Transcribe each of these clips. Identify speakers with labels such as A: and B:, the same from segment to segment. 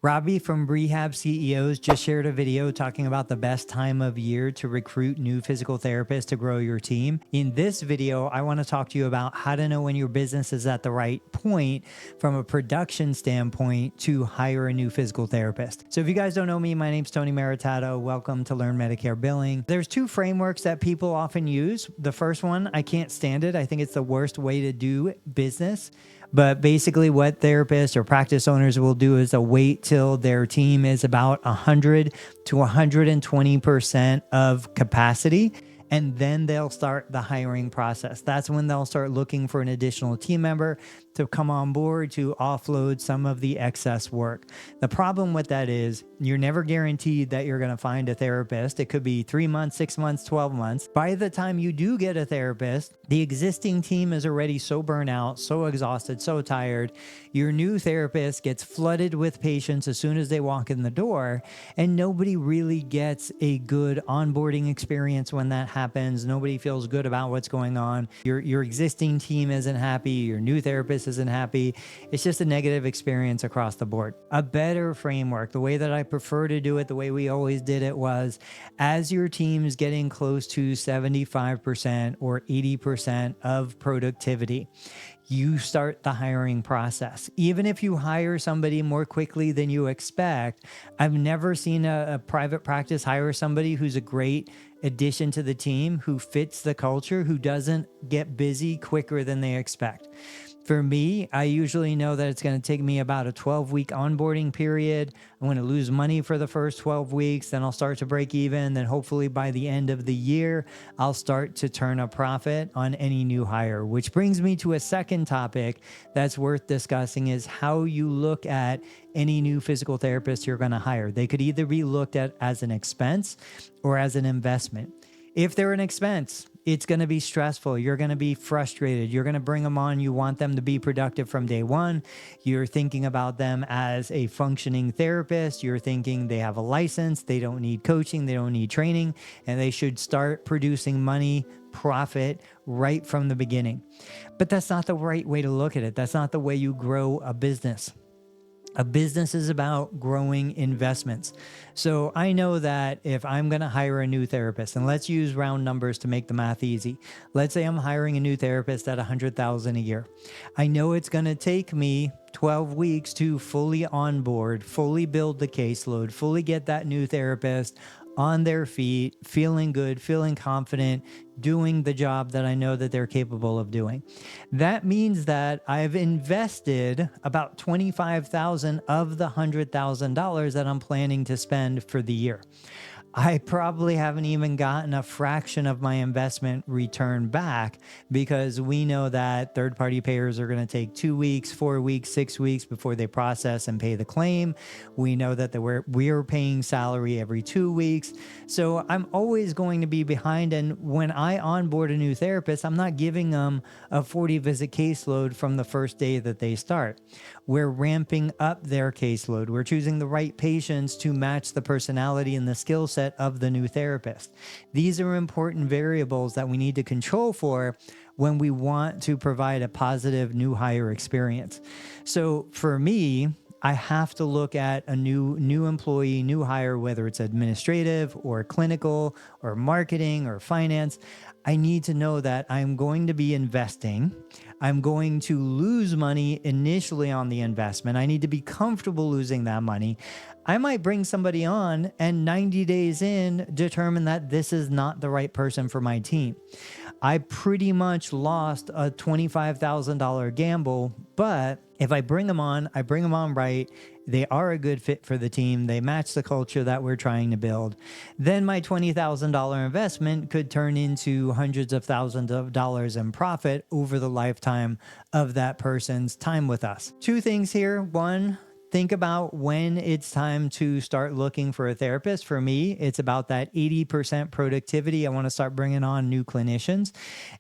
A: Robbie from Rehab CEOs just shared a video talking about the best time of year to recruit new physical therapists to grow your team. In this video, I want to talk to you about how to know when your business is at the right point from a production standpoint to hire a new physical therapist. So if you guys don't know me, my name's Tony Maritato. Welcome to Learn Medicare Billing. There's two frameworks that people often use. The first one, I can't stand it. I think it's the worst way to do business. But basically what therapists or practice owners will do is they'll wait till their team is about 100 to 120% of capacity, and then they'll start the hiring process. That's when they'll start looking for an additional team member to come on board to offload some of the excess work. The problem with that is you're never guaranteed that you're going to find a therapist. It could be 3 months, 6 months, 12 months. By the time you do get a therapist, the existing team is already so burnt out, so exhausted, so tired. Your new therapist gets flooded with patients as soon as they walk in the door, and nobody really gets a good onboarding experience when that happens. Nobody feels good about what's going on. Your existing team isn't happy. Your new therapist isn't happy. It's just a negative experience across the board. A better framework, the way that I prefer to do it, the way we always did it, was as your team is getting close to 75% or 80% of productivity, you start the hiring process. Even if you hire somebody more quickly than you expect, I've never seen a private practice hire somebody who's a great addition to the team, who fits the culture, who doesn't get busy quicker than they expect. For me, I usually know that it's going to take me about a 12-week onboarding period. I'm going to lose money for the first 12 weeks, then I'll start to break even. Then hopefully by the end of the year, I'll start to turn a profit on any new hire, which brings me to a second topic that's worth discussing is how you look at any new physical therapist you're going to hire. They could either be looked at as an expense or as an investment. If they're an expense, it's going to be stressful. You're going to be frustrated. You're going to bring them on. You want them to be productive from day one. You're thinking about them as a functioning therapist. You're thinking they have a license. They don't need coaching. They don't need training, and they should start producing money, profit right from the beginning. But that's not the right way to look at it. That's not the way you grow a business. A business is about growing investments. So I know that if I'm going to hire a new therapist, and let's use round numbers to make the math easy. Let's say I'm hiring a new therapist at $100,000 a year. I know it's going to take me 12 weeks to fully onboard, fully build the caseload, fully get that new therapist on their feet, feeling good, feeling confident, doing the job that I know that they're capable of doing. That means that I've invested about $25,000 of the $100,000 that I'm planning to spend for the year. I probably haven't even gotten a fraction of my investment return back because we know that third-party payers are going to take 2 weeks, 4 weeks, 6 weeks before they process and pay the claim. We know that we're paying salary every 2 weeks. So I'm always going to be behind. And when I onboard a new therapist, I'm not giving them a 40-visit caseload from the first day that they start. We're ramping up their caseload. We're choosing the right patients to match the personality and the skill set of the new therapist. These are important variables that we need to control for when we want to provide a positive new hire experience. So for me, I have to look at a new employee, new hire, whether it's administrative or clinical or marketing or finance. I need to know that I'm going to be investing. I'm going to lose money initially on the investment. I need to be comfortable losing that money. I might bring somebody on and 90 days in determine that this is not the right person for my team. I pretty much lost a $25,000 gamble, but if I bring them on, I bring them on right. They are a good fit for the team. They match the culture that we're trying to build. Then my $20,000 investment could turn into hundreds of thousands of dollars in profit over the lifetime of that person's time with us. Two things here. One, think about when it's time to start looking for a therapist. For me, it's about that 80% productivity. I want to start bringing on new clinicians.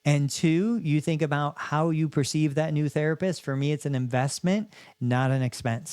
A: And two, you think about how you perceive that new therapist. For me, it's an investment, not an expense.